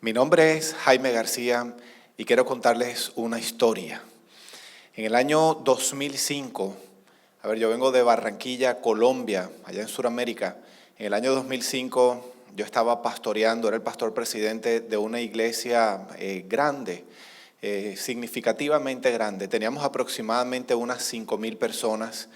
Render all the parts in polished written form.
Mi nombre es Jaime García y quiero contarles una historia. En el año 2005, yo vengo de Barranquilla, Colombia, allá en Sudamérica. En el año 2005 yo estaba pastoreando, era el pastor presidente de una iglesia grande, significativamente grande. Teníamos aproximadamente unas 5,000 personas.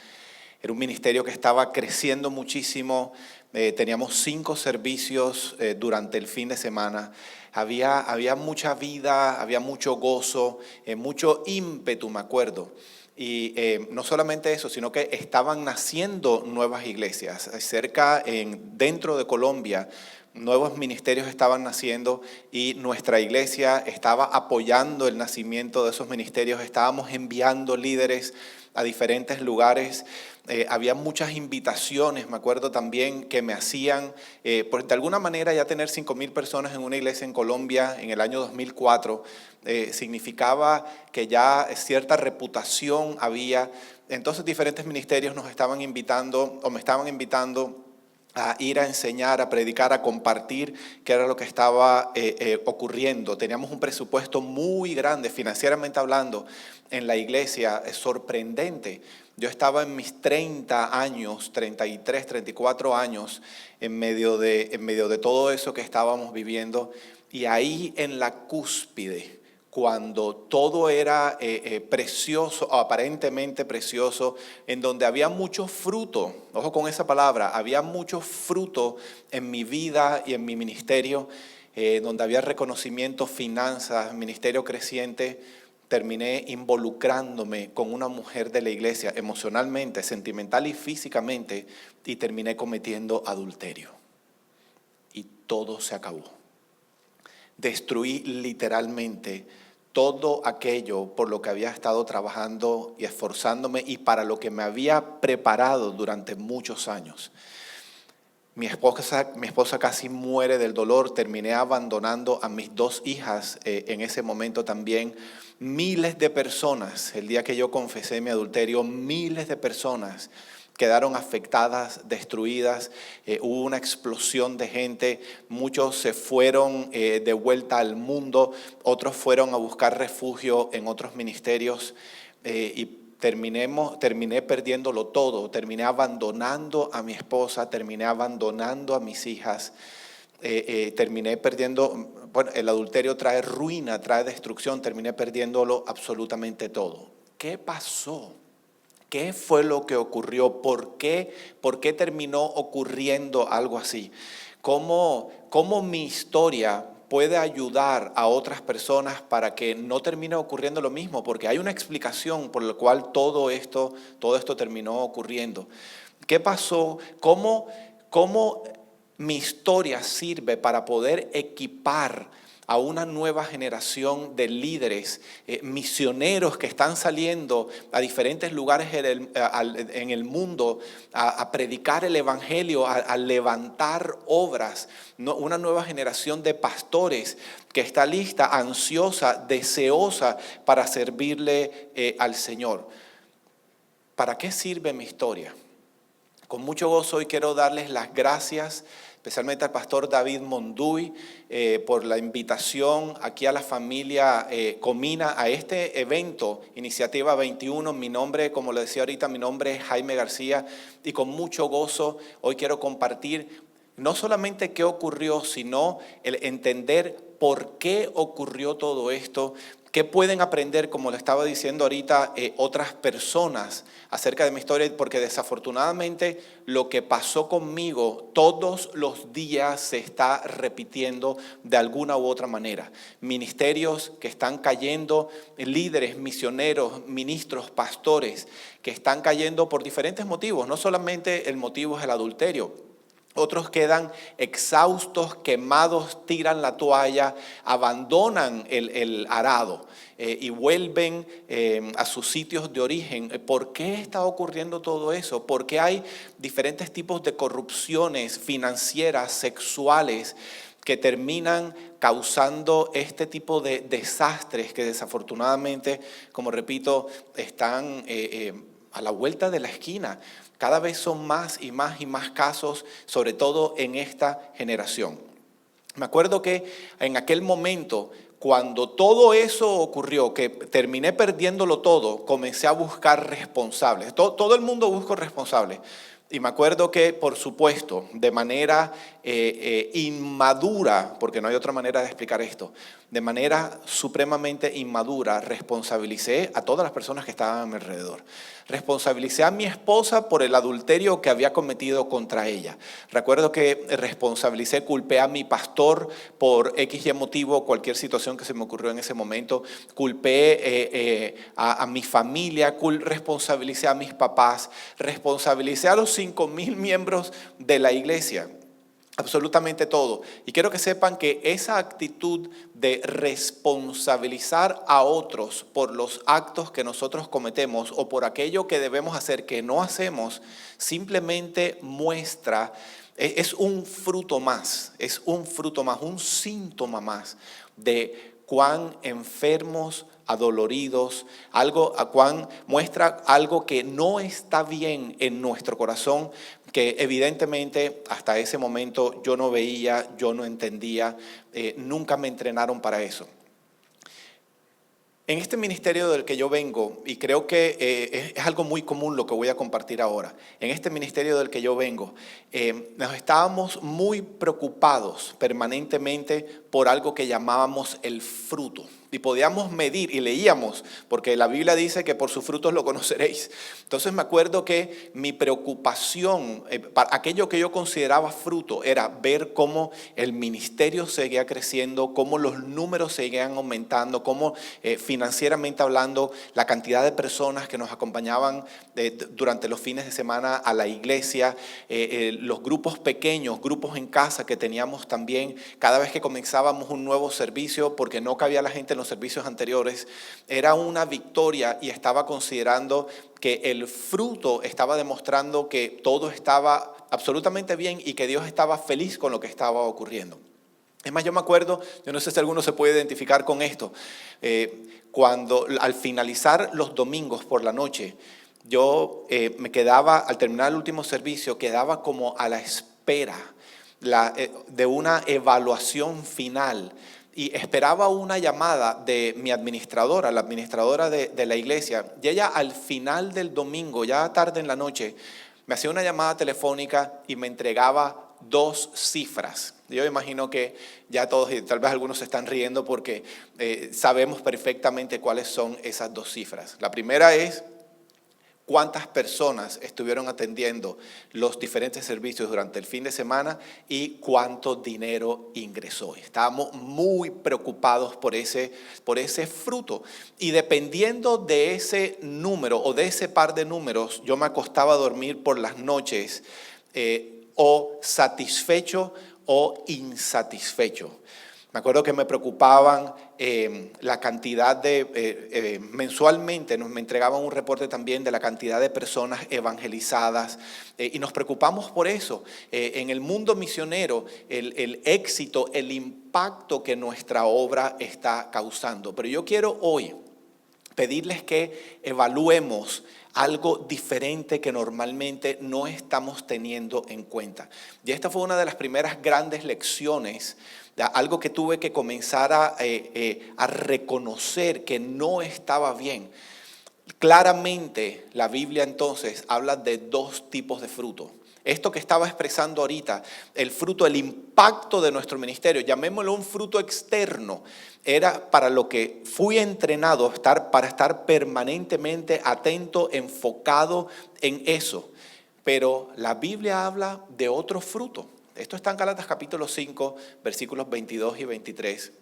Era un ministerio que estaba creciendo muchísimo. Teníamos 5 servicios durante el fin de semana. Había mucha vida, había mucho gozo, mucho ímpetu, me acuerdo. Y no solamente eso, sino que estaban naciendo nuevas iglesias. Dentro de Colombia, nuevos ministerios estaban naciendo y nuestra iglesia estaba apoyando el nacimiento de esos ministerios. Estábamos enviando líderes a diferentes lugares. Había muchas invitaciones, me acuerdo también, que me hacían, de alguna manera ya tener 5,000 personas en una iglesia en Colombia en el año 2004 significaba que ya cierta reputación había. Entonces diferentes ministerios nos estaban invitando o me estaban invitando a ir a enseñar, a predicar, a compartir qué era lo que estaba ocurriendo. Teníamos un presupuesto muy grande, financieramente hablando, en la iglesia, es sorprendente. Yo estaba en mis 30 años, 33, 34 años, en medio de todo eso que estábamos viviendo, y ahí en la cúspide, cuando todo era precioso, aparentemente precioso, en donde había mucho fruto, ojo con esa palabra, había mucho fruto en mi vida y en mi ministerio, donde había reconocimiento, finanzas, ministerio creciente. Terminé involucrándome con una mujer de la iglesia emocionalmente, sentimental y físicamente, y terminé cometiendo adulterio. Y todo se acabó. Destruí literalmente todo aquello por lo que había estado trabajando y esforzándome y para lo que me había preparado durante muchos años. Mi esposa casi muere del dolor, terminé abandonando a mis 2 hijas en ese momento también. Miles de personas, el día que yo confesé mi adulterio, miles de personas quedaron afectadas, destruidas, hubo una explosión de gente, muchos se fueron de vuelta al mundo, otros fueron a buscar refugio en otros ministerios y terminé perdiéndolo todo, terminé abandonando a mi esposa, terminé abandonando a mis hijas, terminé perdiendo, el adulterio trae ruina, trae destrucción, terminé perdiéndolo absolutamente todo. ¿Qué pasó? ¿Qué fue lo que ocurrió? ¿Por qué terminó ocurriendo algo así? ¿Cómo mi historia puede ayudar a otras personas para que no termine ocurriendo lo mismo? Porque hay una explicación por la cual todo esto terminó ocurriendo. ¿Qué pasó? ¿Cómo mi historia sirve para poder equipar a una nueva generación de líderes, misioneros que están saliendo a diferentes lugares en el mundo a predicar el evangelio, a levantar obras, una nueva generación de pastores que está lista, ansiosa, deseosa para servirle al Señor? ¿Para qué sirve mi historia? Con mucho gozo hoy quiero darles las gracias, especialmente al pastor David Monduy, por la invitación aquí a la familia Comina a este evento, Iniciativa 21. Mi nombre, como le decía ahorita, mi nombre es Jaime García y con mucho gozo hoy quiero compartir no solamente qué ocurrió, sino el entender por qué ocurrió todo esto. ¿Qué pueden aprender, como le estaba diciendo ahorita, otras personas acerca de mi historia? Porque desafortunadamente lo que pasó conmigo todos los días se está repitiendo de alguna u otra manera. Ministerios que están cayendo, líderes, misioneros, ministros, pastores que están cayendo por diferentes motivos. No solamente el motivo es el adulterio. Otros quedan exhaustos, quemados, tiran la toalla, abandonan el arado y vuelven a sus sitios de origen. ¿Por qué está ocurriendo todo eso? Porque hay diferentes tipos de corrupciones financieras, sexuales, que terminan causando este tipo de desastres que desafortunadamente, como repito, están a la vuelta de la esquina. Cada vez son más y más y más casos, sobre todo en esta generación. Me acuerdo que en aquel momento, cuando todo eso ocurrió, que terminé perdiéndolo todo, comencé a buscar responsables. Todo el mundo busca responsables. Y me acuerdo que, por supuesto, de manera inmadura, porque no hay otra manera de explicar esto, de manera supremamente inmadura, responsabilicé a todas las personas que estaban a mi alrededor. Responsabilicé a mi esposa por el adulterio que había cometido contra ella. Recuerdo que culpé a mi pastor por X y motivo, cualquier situación que se me ocurrió en ese momento. Culpé a mi familia, responsabilicé a mis papás, responsabilicé a los 5,000 miembros de la iglesia. Absolutamente todo. Y quiero que sepan que esa actitud de responsabilizar a otros por los actos que nosotros cometemos o por aquello que debemos hacer que no hacemos, simplemente muestra, es un fruto más, un síntoma más de cuán enfermos, adoloridos, muestra algo que no está bien en nuestro corazón, que evidentemente hasta ese momento yo no veía, yo no entendía, nunca me entrenaron para eso. En este ministerio del que yo vengo, y creo que es algo muy común lo que voy a compartir ahora, en este ministerio del que yo vengo, nos estábamos muy preocupados permanentemente por algo que llamábamos el fruto. Y podíamos medir y leíamos, porque la Biblia dice que por sus frutos lo conoceréis. Entonces me acuerdo que mi preocupación, aquello que yo consideraba fruto, era ver cómo el ministerio seguía creciendo, cómo los números seguían aumentando, cómo financieramente hablando, la cantidad de personas que nos acompañaban durante los fines de semana a la iglesia, los grupos pequeños, grupos en casa que teníamos también, cada vez que comenzábamos un nuevo servicio, porque no cabía la gente en los servicios anteriores, era una victoria y estaba considerando que el fruto estaba demostrando que todo estaba absolutamente bien y que Dios estaba feliz con lo que estaba ocurriendo. Es más, yo me acuerdo, yo no sé si alguno se puede identificar con esto, cuando al finalizar los domingos por la noche, yo me quedaba, al terminar el último servicio, quedaba como a la espera de una evaluación final. Y esperaba una llamada de mi administradora, la administradora de la iglesia. Y ella al final del domingo, ya tarde en la noche, me hacía una llamada telefónica y me entregaba 2 cifras. Yo imagino que ya todos, y tal vez algunos se están riendo porque sabemos perfectamente cuáles son esas 2 cifras. La primera es cuántas personas estuvieron atendiendo los diferentes servicios durante el fin de semana y cuánto dinero ingresó. Estábamos muy preocupados por ese fruto. Y dependiendo de ese número o de ese par de números, yo me acostaba a dormir por las noches o satisfecho o insatisfecho. Me acuerdo que me preocupaban la cantidad de, mensualmente me entregaban un reporte también de la cantidad de personas evangelizadas y nos preocupamos por eso. En el mundo misionero, el éxito, el impacto que nuestra obra está causando. Pero yo quiero hoy pedirles que evaluemos algo diferente que normalmente no estamos teniendo en cuenta. Y esta fue una de las primeras grandes lecciones, algo que tuve que comenzar a reconocer que no estaba bien. Claramente la Biblia entonces habla de 2 tipos de fruto. Esto que estaba expresando ahorita, el fruto, el impacto de nuestro ministerio, llamémoslo un fruto externo, era para lo que fui entrenado, para estar permanentemente atento, enfocado en eso. Pero la Biblia habla de otro fruto. Esto está en Gálatas capítulo 5, versículos 22 y 23,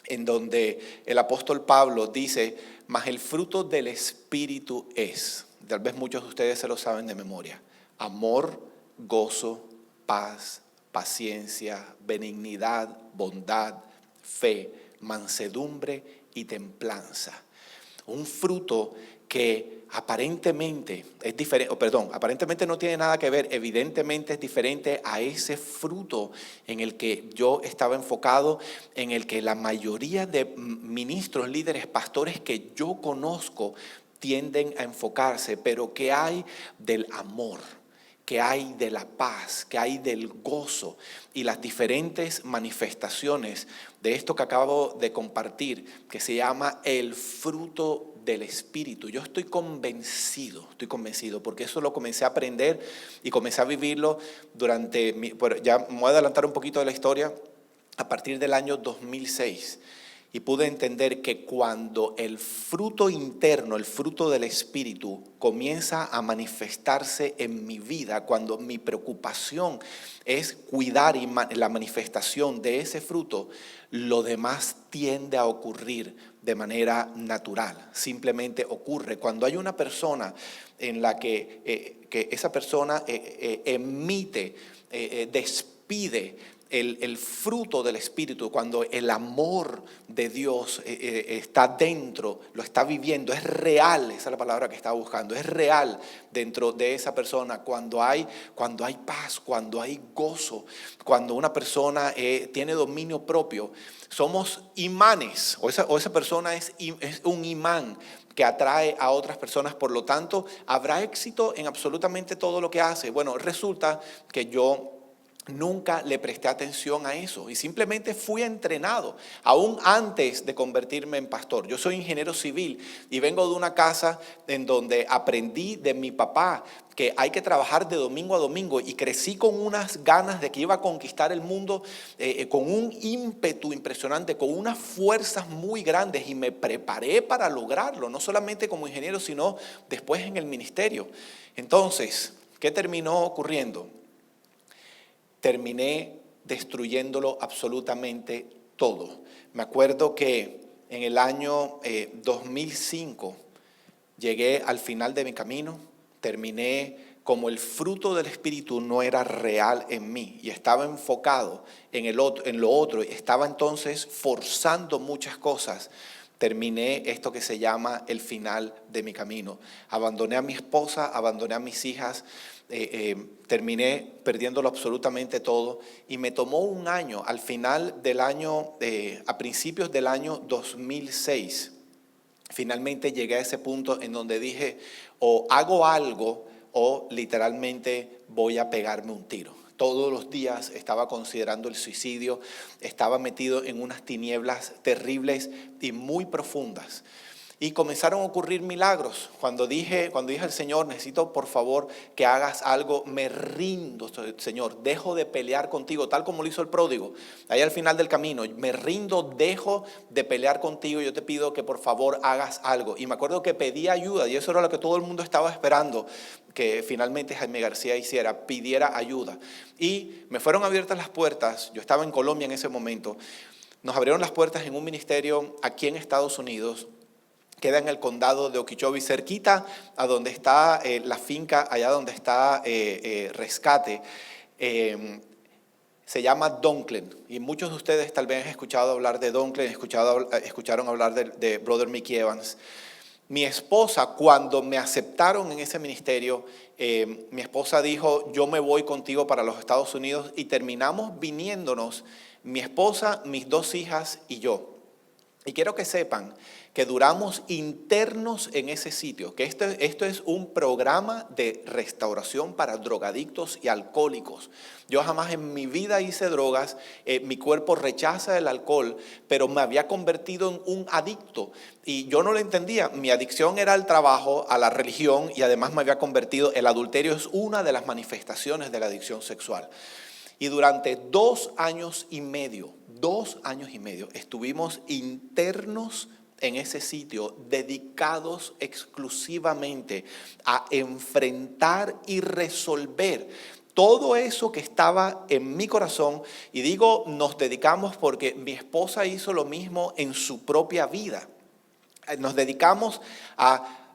en donde el apóstol Pablo dice, mas el fruto del Espíritu es, tal vez muchos de ustedes se lo saben de memoria, amor, gozo, paz, paciencia, benignidad, bondad, fe, mansedumbre y templanza. Un fruto que aparentemente es diferente, aparentemente no tiene nada que ver, evidentemente es diferente a ese fruto en el que yo estaba enfocado, en el que la mayoría de ministros, líderes, pastores que yo conozco tienden a enfocarse, pero ¿qué hay del amor? que hay de la paz, que hay del gozo y las diferentes manifestaciones de esto que acabo de compartir, que se llama el fruto del Espíritu. Yo estoy convencido, porque eso lo comencé a aprender y comencé a vivirlo ya me voy a adelantar un poquito de la historia, a partir del año 2006. Y pude entender que cuando el fruto interno, el fruto del Espíritu, comienza a manifestarse en mi vida, cuando mi preocupación es cuidar la manifestación de ese fruto, lo demás tiende a ocurrir de manera natural. Simplemente ocurre. Cuando hay una persona en la que esa persona emite, despide el fruto del Espíritu, cuando el amor de Dios está dentro, lo está viviendo, es real, esa es la palabra que estaba buscando, es real dentro de esa persona, cuando hay paz, cuando hay gozo, cuando una persona tiene dominio propio, somos imanes, o esa persona es un imán que atrae a otras personas, por lo tanto, habrá éxito en absolutamente todo lo que hace. Bueno, resulta que yo nunca le presté atención a eso y simplemente fui entrenado, aún antes de convertirme en pastor. Yo soy ingeniero civil y vengo de una casa en donde aprendí de mi papá que hay que trabajar de domingo a domingo y crecí con unas ganas de que iba a conquistar el mundo, con un ímpetu impresionante, con unas fuerzas muy grandes y me preparé para lograrlo, no solamente como ingeniero, sino después en el ministerio. Entonces, ¿qué terminó ocurriendo? Terminé destruyéndolo absolutamente todo. Me acuerdo que en el año 2005 llegué al final de mi camino, terminé como el fruto del Espíritu no era real en mí y estaba enfocado en lo otro, estaba entonces forzando muchas cosas. Terminé esto que se llama el final de mi camino. Abandoné a mi esposa, abandoné a mis hijas, terminé perdiéndolo absolutamente todo y me tomó un año, al final del año, a principios del año 2006, finalmente llegué a ese punto en donde dije, o hago algo o literalmente voy a pegarme un tiro. Todos los días estaba considerando el suicidio, estaba metido en unas tinieblas terribles y muy profundas. Y comenzaron a ocurrir milagros. Cuando dije al Señor, necesito por favor que hagas algo, me rindo, Señor, dejo de pelear contigo, tal como lo hizo el pródigo. Ahí al final del camino, me rindo, dejo de pelear contigo, yo te pido que por favor hagas algo. Y me acuerdo que pedí ayuda y eso era lo que todo el mundo estaba esperando, que finalmente Jaime García hiciera, pidiera ayuda. Y me fueron abiertas las puertas, yo estaba en Colombia en ese momento, nos abrieron las puertas en un ministerio aquí en Estados Unidos, queda en el condado de Okeechobee, cerquita a donde está la finca, allá donde está Rescate, se llama Dunklin. Y muchos de ustedes tal vez han escuchado hablar de Dunklin, escucharon hablar de Brother Mickey Evans. Mi esposa, cuando me aceptaron en ese ministerio, mi esposa dijo, yo me voy contigo para los Estados Unidos y terminamos viniéndonos, mi esposa, mis dos hijas y yo. Y quiero que sepan que duramos internos en ese sitio, que esto es un programa de restauración para drogadictos y alcohólicos. Yo jamás en mi vida hice drogas, mi cuerpo rechaza el alcohol, pero me había convertido en un adicto y yo no lo entendía. Mi adicción era al trabajo, a la religión y además me había convertido, el adulterio es una de las manifestaciones de la adicción sexual. Y durante 2 años y medio, estuvimos internos en ese sitio, dedicados exclusivamente a enfrentar y resolver todo eso que estaba en mi corazón. Y digo, nos dedicamos porque mi esposa hizo lo mismo en su propia vida. Nos dedicamos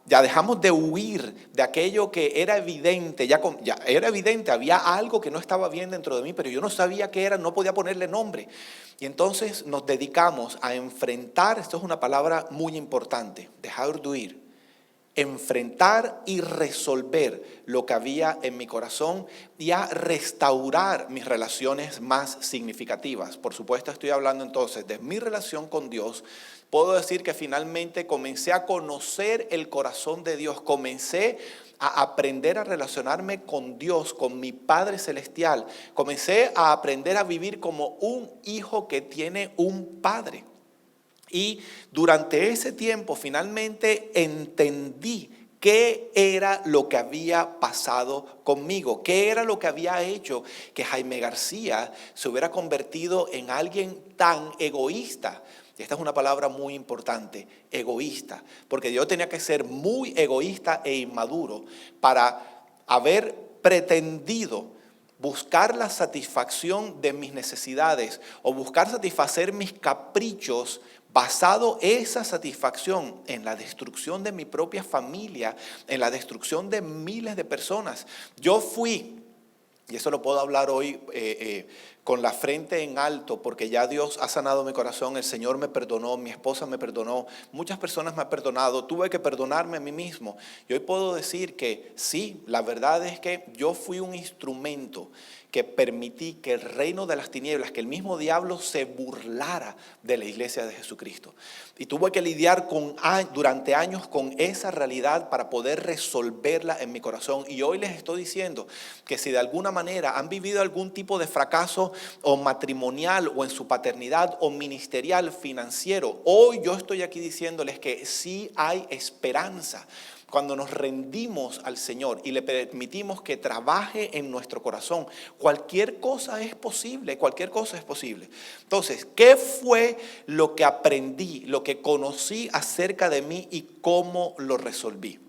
ya dejamos de huir de aquello que era evidente, ya era evidente, había algo que no estaba bien dentro de mí, pero yo no sabía qué era, no podía ponerle nombre. Y entonces nos dedicamos a enfrentar, esto es una palabra muy importante, dejar de huir, enfrentar y resolver lo que había en mi corazón y a restaurar mis relaciones más significativas. Por supuesto, estoy hablando entonces de mi relación con Dios. Puedo decir que finalmente comencé a conocer el corazón de Dios, comencé a aprender a relacionarme con Dios, con mi Padre Celestial. Comencé a aprender a vivir como un hijo que tiene un padre. Y durante ese tiempo finalmente entendí qué era lo que había pasado conmigo, qué era lo que había hecho que Jaime García se hubiera convertido en alguien tan egoísta. Y esta es una palabra muy importante, egoísta, porque yo tenía que ser muy egoísta e inmaduro para haber pretendido buscar la satisfacción de mis necesidades o buscar satisfacer mis caprichos basado esa satisfacción en la destrucción de mi propia familia, en la destrucción de miles de personas. Yo fui, y eso lo puedo hablar hoy con la frente en alto, porque ya Dios ha sanado mi corazón, el Señor me perdonó, mi esposa me perdonó, muchas personas me han perdonado, tuve que perdonarme a mí mismo. Y hoy puedo decir que sí, la verdad es que yo fui un instrumento que permití que el reino de las tinieblas, que el mismo diablo se burlara de la iglesia de Jesucristo. Y tuve que lidiar durante años con esa realidad para poder resolverla en mi corazón. Y hoy les estoy diciendo que si de alguna manera han vivido algún tipo de fracaso o matrimonial o en su paternidad o ministerial, financiero, hoy yo estoy aquí diciéndoles que sí hay esperanza. Cuando nos rendimos al Señor y le permitimos que trabaje en nuestro corazón, cualquier cosa es posible, cualquier cosa es posible. Entonces, ¿qué fue lo que aprendí, lo que conocí acerca de mí y cómo lo resolví?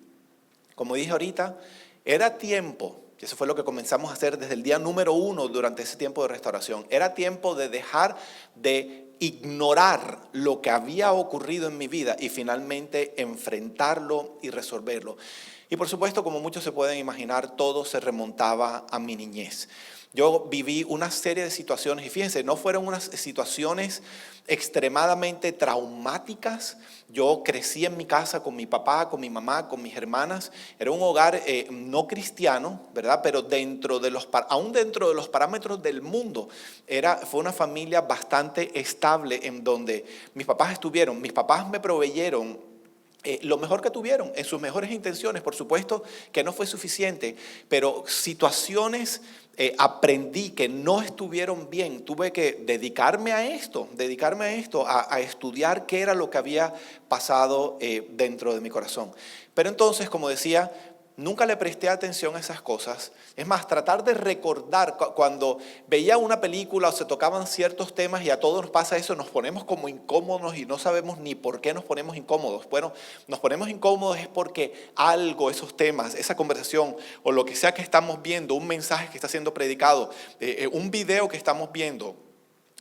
Como dije ahorita, era tiempo, y eso fue lo que comenzamos a hacer desde el día número 1 durante ese tiempo de restauración, era tiempo de dejar de ignorar lo que había ocurrido en mi vida y finalmente enfrentarlo y resolverlo. Y por supuesto, como muchos se pueden imaginar, todo se remontaba a mi niñez. Yo viví una serie de situaciones y fíjense, no fueron unas situaciones extremadamente traumáticas. Yo crecí en mi casa con mi papá, con mi mamá, con mis hermanas. Era un hogar no cristiano, ¿verdad? Pero aún dentro de los parámetros del mundo, fue una familia bastante estable en donde mis papás estuvieron. Mis papás me proveyeron lo mejor que tuvieron, en sus mejores intenciones. Por supuesto que no fue suficiente, pero situaciones aprendí que no estuvieron bien. Tuve que dedicarme a esto, a estudiar qué era lo que había pasado dentro de mi corazón. Pero entonces, como decía, nunca le presté atención a esas cosas. Es más, tratar de recordar cuando veía una película o se tocaban ciertos temas y a todos nos pasa eso, nos ponemos como incómodos y no sabemos ni por qué nos ponemos incómodos. Bueno, nos ponemos incómodos es porque algo, esos temas, esa conversación o lo que sea que estamos viendo, un mensaje que está siendo predicado, un video que estamos viendo,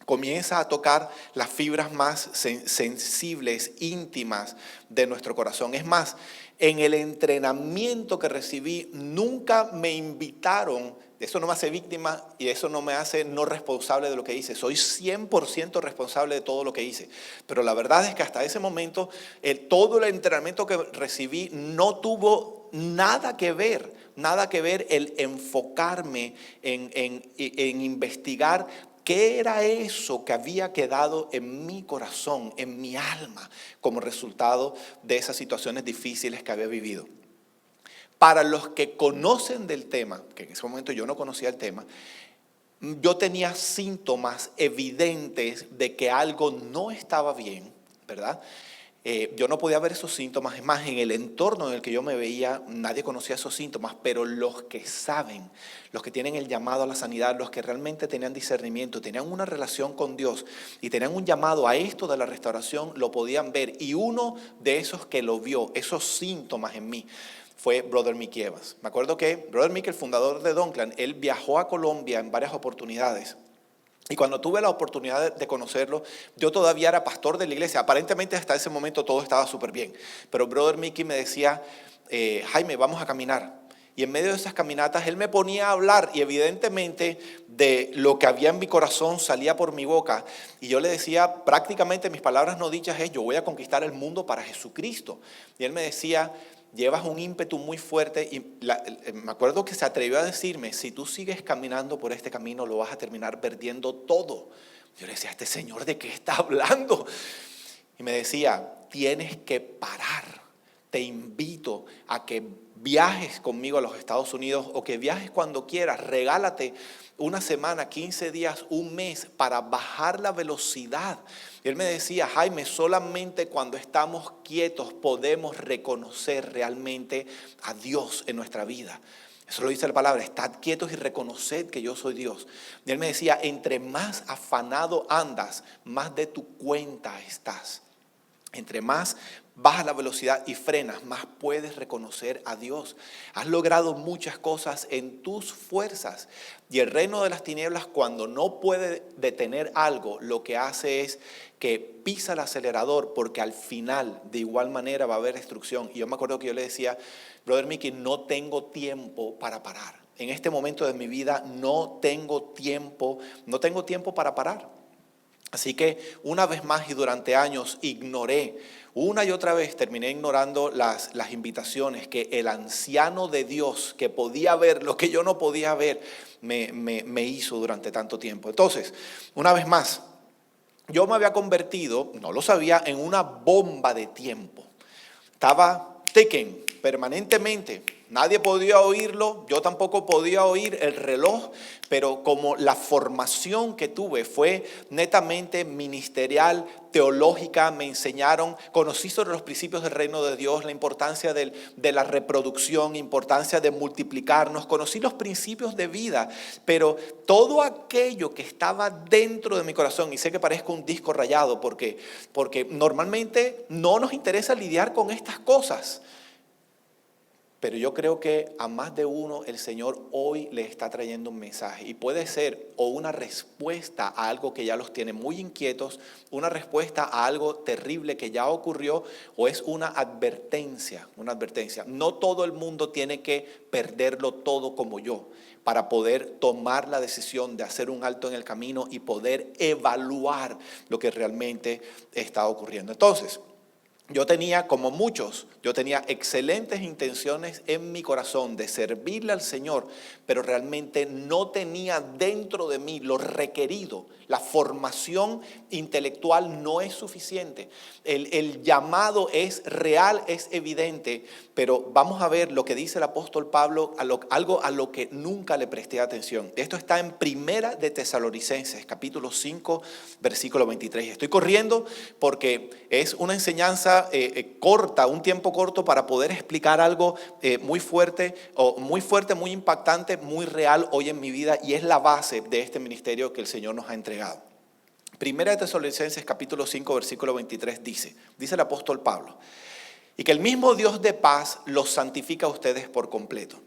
comienza a tocar las fibras más sensibles, íntimas de nuestro corazón. Es más, en el entrenamiento que recibí, nunca me invitaron, eso no me hace víctima y eso no me hace no responsable de lo que hice. Soy 100% responsable de todo lo que hice. Pero la verdad es que hasta ese momento, todo el entrenamiento que recibí no tuvo nada que ver el enfocarme en investigar ¿qué era eso que había quedado en mi corazón, en mi alma, como resultado de esas situaciones difíciles que había vivido? Para los que conocen del tema, que en ese momento yo no conocía el tema, yo tenía síntomas evidentes de que algo no estaba bien, ¿verdad? Yo no podía ver esos síntomas, es más, en el entorno en el que yo me veía, nadie conocía esos síntomas, pero los que saben, los que tienen el llamado a la sanidad, los que realmente tenían discernimiento, tenían una relación con Dios y tenían un llamado a esto de la restauración, lo podían ver. Y uno de esos que lo vio, esos síntomas en mí, fue Brother Mickey Evans. Me acuerdo que Brother Mickey, el fundador de Donkland, él viajó a Colombia en varias oportunidades. Y cuando tuve la oportunidad de conocerlo, yo todavía era pastor de la iglesia. Aparentemente hasta ese momento todo estaba súper bien. Pero Brother Mickey me decía, Jaime, vamos a caminar. Y en medio de esas caminatas él me ponía a hablar y evidentemente de lo que había en mi corazón salía por mi boca. Y yo le decía, prácticamente mis palabras no dichas es, yo voy a conquistar el mundo para Jesucristo. Y él me decía, llevas un ímpetu muy fuerte y me acuerdo que se atrevió a decirme, si tú sigues caminando por este camino lo vas a terminar perdiendo todo. Yo le decía, ¿este señor de qué está hablando? Y me decía, tienes que parar, te invito a que viajes conmigo a los Estados Unidos o que viajes cuando quieras. Regálate una semana, 15 días, un mes para bajar la velocidad. Y él me decía, Jaime, solamente cuando estamos quietos podemos reconocer realmente a Dios en nuestra vida. Eso lo dice la palabra, estad quietos y reconoced que yo soy Dios. Y él me decía, entre más afanado andas, más de tu cuenta estás. Entre más bajas la velocidad y frenas, más puedes reconocer a Dios. Has logrado muchas cosas en tus fuerzas. Y el reino de las tinieblas, cuando no puede detener algo, lo que hace es que pisa el acelerador, porque al final, de igual manera, va a haber destrucción. Y yo me acuerdo que yo le decía, brother Mickey, no tengo tiempo para parar. En este momento de mi vida no tengo tiempo para parar. Así que una vez más y durante años ignoré, una y otra vez terminé ignorando las invitaciones que el anciano de Dios, que podía ver lo que yo no podía ver, me hizo durante tanto tiempo. Entonces, una vez más, yo me había convertido, no lo sabía, en una bomba de tiempo. Estaba ticking permanentemente. Nadie podía oírlo, yo tampoco podía oír el reloj, pero como la formación que tuve fue netamente ministerial, teológica, me enseñaron, conocí sobre los principios del reino de Dios, la importancia de la reproducción, importancia de multiplicarnos, conocí los principios de vida, pero todo aquello que estaba dentro de mi corazón, y sé que parezco un disco rayado porque normalmente no nos interesa lidiar con estas cosas. Pero yo creo que a más de uno el Señor hoy le está trayendo un mensaje. Y puede ser o una respuesta a algo que ya los tiene muy inquietos, una respuesta a algo terrible que ya ocurrió, o es una advertencia, una advertencia. No todo el mundo tiene que perderlo todo como yo para poder tomar la decisión de hacer un alto en el camino y poder evaluar lo que realmente está ocurriendo. Entonces, yo tenía, como muchos, yo tenía excelentes intenciones en mi corazón de servirle al Señor, pero realmente no tenía dentro de mí lo requerido. La formación intelectual no es suficiente. El llamado es real, es evidente, pero vamos a ver lo que dice el apóstol Pablo, algo a lo que nunca le presté atención. Esto está en Primera de Tesalonicenses, capítulo 5, versículo 23. Estoy corriendo porque es una enseñanza corta, un tiempo corto para poder explicar algo muy fuerte, muy impactante, muy real hoy en mi vida, y es la base de este ministerio que el Señor nos ha entregado. Primera de Tesalonicenses capítulo 5 versículo 23 dice el apóstol Pablo, y que el mismo Dios de paz los santifica a ustedes por completo.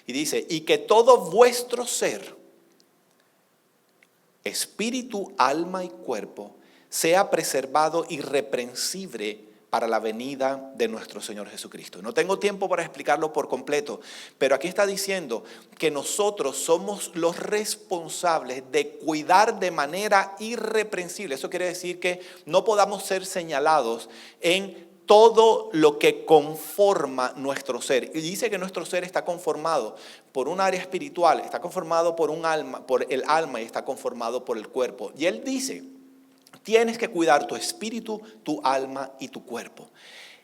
Y dice, y que todo vuestro ser, espíritu, alma y cuerpo, sea preservado irreprensible para la venida de nuestro Señor Jesucristo. No tengo tiempo para explicarlo por completo, pero aquí está diciendo que nosotros somos los responsables de cuidar de manera irreprensible. Eso quiere decir que no podamos ser señalados en todo lo que conforma nuestro ser. Y dice que nuestro ser está conformado por un área espiritual, está conformado por el alma y está conformado por el cuerpo. Y él dice, tienes que cuidar tu espíritu, tu alma y tu cuerpo.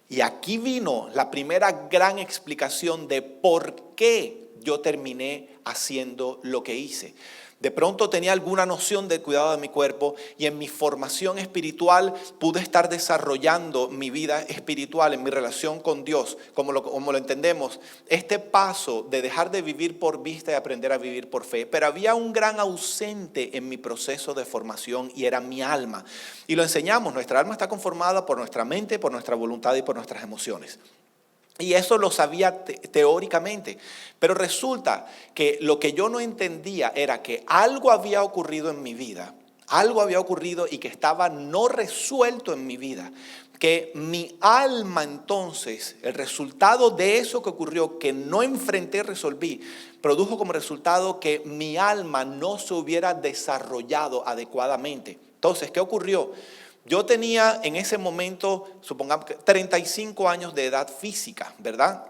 Y aquí vino la primera gran explicación de por qué yo terminé haciendo lo que hice. De pronto tenía alguna noción del cuidado de mi cuerpo y en mi formación espiritual pude estar desarrollando mi vida espiritual en mi relación con Dios, como lo entendemos, este paso de dejar de vivir por vista y aprender a vivir por fe. Pero había un gran ausente en mi proceso de formación y era mi alma. Y lo enseñamos, nuestra alma está conformada por nuestra mente, por nuestra voluntad y por nuestras emociones. Y eso lo sabía teóricamente, pero resulta que lo que yo no entendía era que algo había ocurrido en mi vida, algo había ocurrido y que estaba no resuelto en mi vida, que mi alma entonces, el resultado de eso que ocurrió, que no enfrenté, resolví, produjo como resultado que mi alma no se hubiera desarrollado adecuadamente. Entonces, ¿qué ocurrió? Yo tenía en ese momento, supongamos, 35 años de edad física, ¿verdad?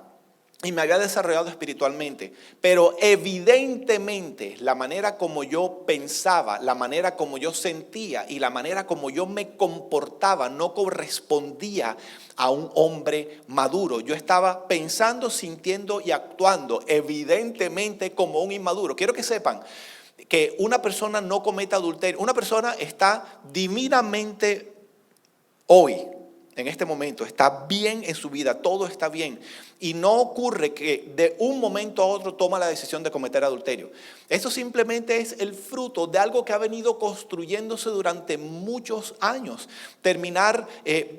y me había desarrollado espiritualmente, pero evidentemente la manera como yo pensaba, la manera como yo sentía y la manera como yo me comportaba no correspondía a un hombre maduro. Yo estaba pensando, sintiendo y actuando evidentemente como un inmaduro. Quiero que sepan que una persona no comete adulterio. Una persona está divinamente hoy, en este momento, está bien en su vida, todo está bien. Y no ocurre que de un momento a otro toma la decisión de cometer adulterio. Eso simplemente es el fruto de algo que ha venido construyéndose durante muchos años. Terminar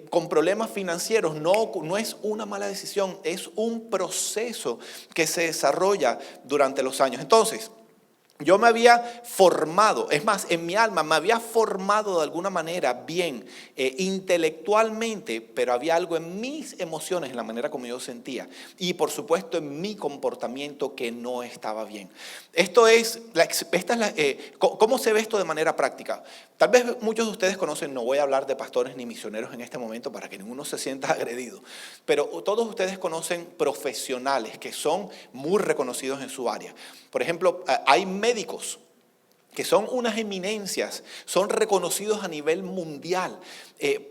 con problemas financieros no es una mala decisión, es un proceso que se desarrolla durante los años. Entonces, yo me había formado, es más, en mi alma me había formado de alguna manera bien, intelectualmente, pero había algo en mis emociones, en la manera como yo sentía, y por supuesto en mi comportamiento que no estaba bien. ¿Cómo se ve esto de manera práctica? Tal vez muchos de ustedes conocen, no voy a hablar de pastores ni misioneros en este momento para que ninguno se sienta agredido, pero todos ustedes conocen profesionales que son muy reconocidos en su área. Por ejemplo, hay médicos que son unas eminencias, son reconocidos a nivel mundial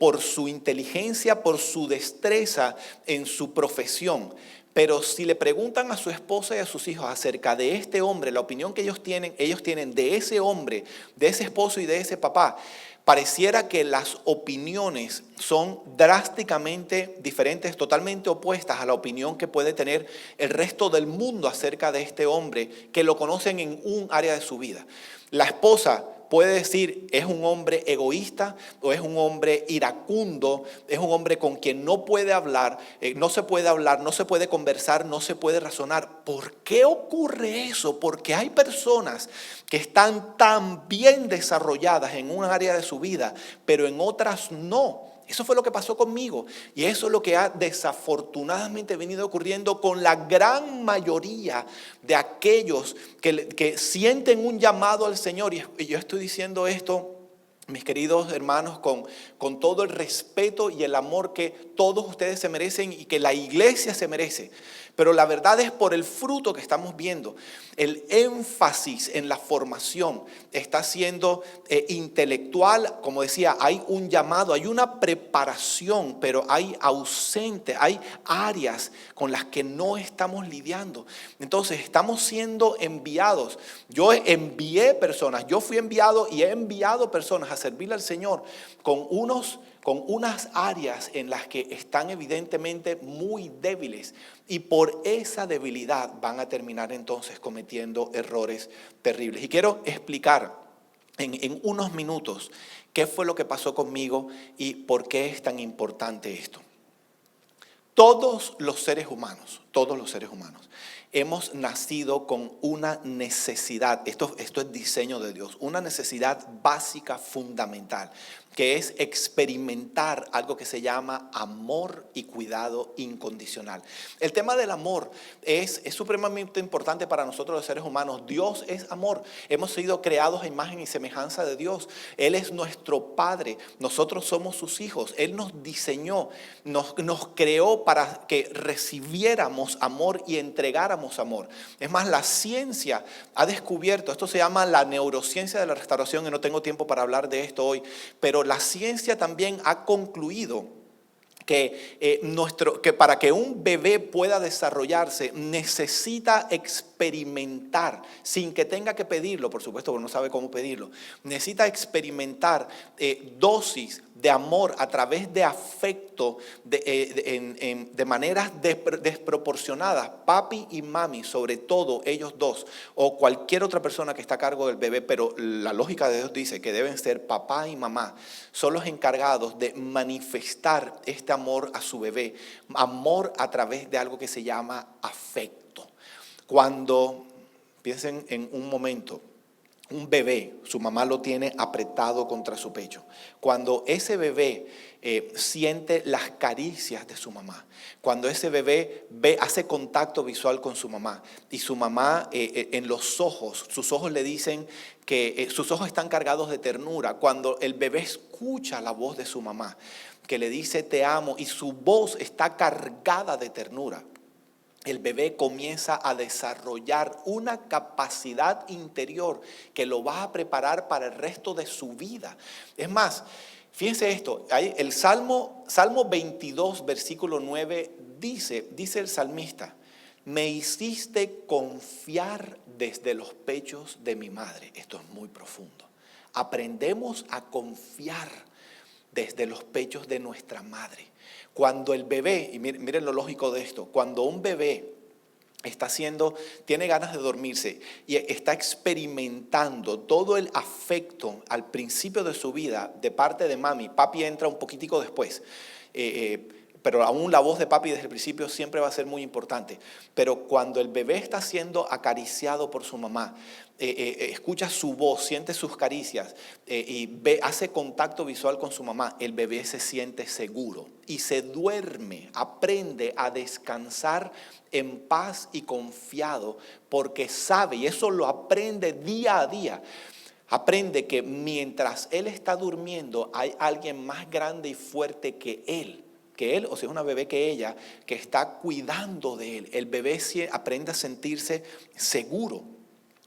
por su inteligencia, por su destreza en su profesión. Pero si le preguntan a su esposa y a sus hijos acerca de este hombre, la opinión que ellos tienen de ese hombre, de ese esposo y de ese papá, pareciera que las opiniones son drásticamente diferentes, totalmente opuestas a la opinión que puede tener el resto del mundo acerca de este hombre que lo conocen en un área de su vida. La esposa puede decir, es un hombre egoísta o es un hombre iracundo, es un hombre con quien no puede hablar, no se puede conversar, no se puede razonar. ¿Por qué ocurre eso? Porque hay personas que están tan bien desarrolladas en un área de su vida, pero en otras no. Eso fue lo que pasó conmigo y eso es lo que ha desafortunadamente venido ocurriendo con la gran mayoría de aquellos que sienten un llamado al Señor. Y yo estoy diciendo esto, mis queridos hermanos, con todo el respeto y el amor que todos ustedes se merecen y que la iglesia se merece. Pero la verdad es por el fruto que estamos viendo. El énfasis en la formación está siendo intelectual. Como decía, hay un llamado, hay una preparación, pero hay áreas con las que no estamos lidiando. Entonces estamos siendo enviados. Yo fui enviado y he enviado personas a servirle al Señor con unas áreas en las que están evidentemente muy débiles y por esa debilidad van a terminar entonces cometiendo errores terribles. Y quiero explicar en unos minutos qué fue lo que pasó conmigo y por qué es tan importante esto. Todos los seres humanos, hemos nacido con una necesidad, esto es diseño de Dios, una necesidad básica, fundamental, que es experimentar algo que se llama amor y cuidado incondicional. El tema del amor es supremamente importante para nosotros los seres humanos. Dios es amor. Hemos sido creados a imagen y semejanza de Dios. Él es nuestro Padre. Nosotros somos sus hijos. Él nos diseñó, nos creó para que recibiéramos amor y entregáramos amor. Es más, la ciencia ha descubierto, esto se llama la neurociencia de la restauración y no tengo tiempo para hablar de esto hoy, pero la ciencia también ha concluido que para que un bebé pueda desarrollarse necesita experimentar, sin que tenga que pedirlo, por supuesto, porque no sabe cómo pedirlo, necesita experimentar dosis de amor a través de afecto de maneras desproporcionadas, papi y mami, sobre todo ellos dos, o cualquier otra persona que está a cargo del bebé, pero la lógica de Dios dice que deben ser papá y mamá, son los encargados de manifestar este amor a su bebé, amor a través de algo que se llama afecto. Cuando, piensen en un momento, un bebé, su mamá lo tiene apretado contra su pecho. Cuando ese bebé siente las caricias de su mamá, cuando ese bebé hace contacto visual con su mamá y su mamá en los ojos, sus ojos le dicen que sus ojos están cargados de ternura, cuando el bebé escucha la voz de su mamá que le dice te amo y su voz está cargada de ternura. el bebé comienza a desarrollar una capacidad interior que lo va a preparar para el resto de su vida. Es más, fíjense esto, el Salmo 22, versículo 9, dice el salmista: me hiciste confiar desde los pechos de mi madre. Esto es muy profundo. Aprendemos a confiar desde los pechos de nuestra madre. Cuando el bebé, y miren lo lógico de esto, cuando un bebé tiene ganas de dormirse y está experimentando todo el afecto al principio de su vida de parte de mami, papi entra un poquitico después, pero aún la voz de papi desde el principio siempre va a ser muy importante. Pero cuando el bebé está siendo acariciado por su mamá, escucha su voz, siente sus caricias hace contacto visual con su mamá, el bebé se siente seguro y se duerme, aprende a descansar en paz y confiado, porque sabe, y eso lo aprende día a día, aprende que mientras él está durmiendo hay alguien más grande y fuerte que él, o sea, es una bebé que ella, que está cuidando de él. El bebé aprende a sentirse seguro.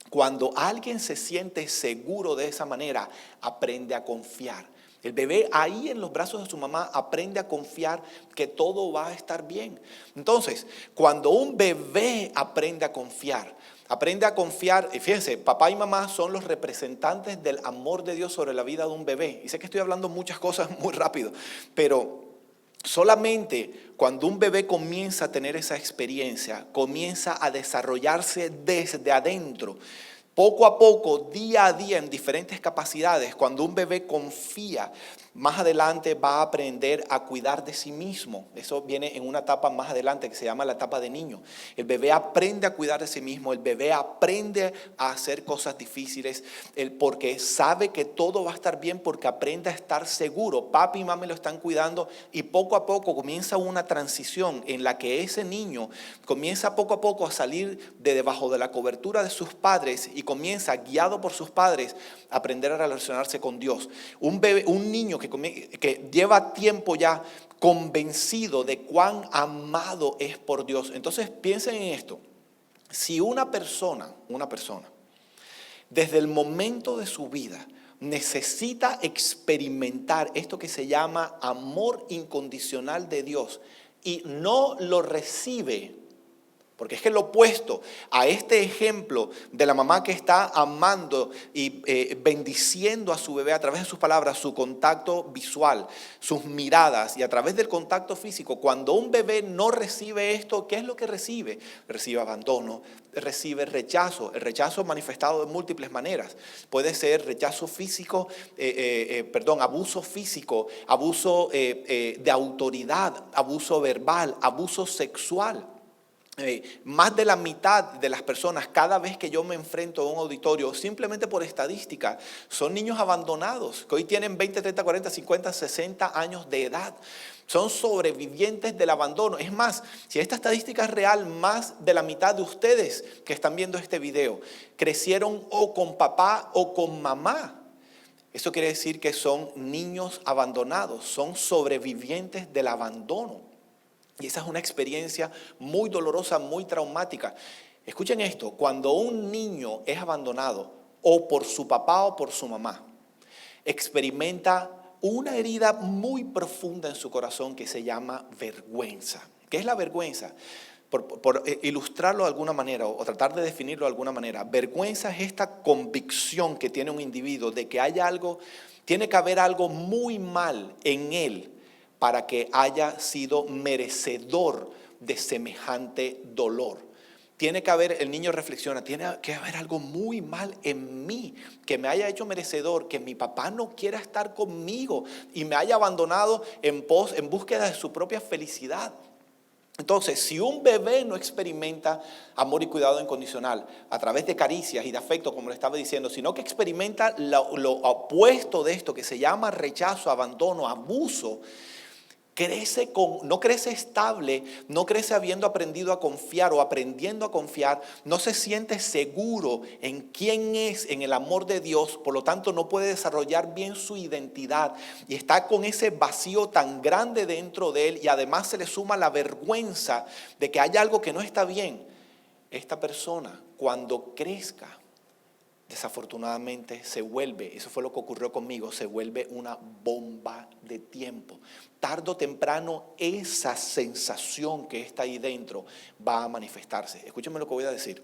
Cuando alguien se siente seguro de esa manera, aprende a confiar. El bebé ahí en los brazos de su mamá aprende a confiar que todo va a estar bien. Entonces, cuando un bebé aprende a confiar, y fíjense, papá y mamá son los representantes del amor de Dios sobre la vida de un bebé. Y sé que estoy hablando muchas cosas muy rápido, pero solamente cuando un bebé comienza a tener esa experiencia, comienza a desarrollarse desde adentro, poco a poco, día a día, en diferentes capacidades, cuando un bebé confía, más adelante va a aprender a cuidar de sí mismo. Eso viene en una etapa más adelante que se llama la etapa de niño. El bebé aprende a cuidar de sí mismo, el bebé aprende a hacer cosas difíciles, porque sabe que todo va a estar bien, porque aprende a estar seguro. Papi y mami lo están cuidando y poco a poco comienza una transición en la que ese niño comienza poco a poco a salir de debajo de la cobertura de sus padres y comienza, guiado por sus padres, a aprender a relacionarse con Dios. Un niño que lleva tiempo ya convencido de cuán amado es por Dios. Entonces piensen en esto: si una persona, desde el momento de su vida necesita experimentar esto que se llama amor incondicional de Dios y no lo recibe, porque es que lo opuesto a este ejemplo de la mamá que está amando y bendiciendo a su bebé a través de sus palabras, su contacto visual, sus miradas y a través del contacto físico, cuando un bebé no recibe esto, ¿qué es lo que recibe? Recibe abandono, recibe rechazo. El rechazo manifestado de múltiples maneras. Puede ser rechazo físico, abuso físico, abuso de autoridad, abuso verbal, abuso sexual. Más de la mitad de las personas, cada vez que yo me enfrento a un auditorio, simplemente por estadística, son niños abandonados, que hoy tienen 20, 30, 40, 50, 60 años de edad. Son sobrevivientes del abandono. Es más, si esta estadística es real, más de la mitad de ustedes que están viendo este video crecieron o con papá o con mamá. Eso quiere decir que son niños abandonados, son sobrevivientes del abandono. Y esa es una experiencia muy dolorosa, muy traumática. Escuchen esto: cuando un niño es abandonado o por su papá o por su mamá, experimenta una herida muy profunda en su corazón que se llama vergüenza. ¿Qué es la vergüenza? Por ilustrarlo de alguna manera o tratar de definirlo de alguna manera, vergüenza es esta convicción que tiene un individuo de que tiene que haber algo muy mal en él para que haya sido merecedor de semejante dolor. El niño reflexiona, tiene que haber algo muy mal en mí que me haya hecho merecedor, que mi papá no quiera estar conmigo y me haya abandonado en búsqueda de su propia felicidad. Entonces, si un bebé no experimenta amor y cuidado incondicional a través de caricias y de afecto, como le estaba diciendo, sino que experimenta lo opuesto de esto que se llama rechazo, abandono, abuso, no crece estable, no crece habiendo aprendido a confiar o aprendiendo a confiar, no se siente seguro en quién es, en el amor de Dios, por lo tanto no puede desarrollar bien su identidad y está con ese vacío tan grande dentro de él y además se le suma la vergüenza de que hay algo que no está bien. Esta persona, cuando crezca, desafortunadamente se vuelve, eso fue lo que ocurrió conmigo, se vuelve una bomba de tiempo. Tarde o temprano esa sensación que está ahí dentro va a manifestarse. Escúchame lo que voy a decir.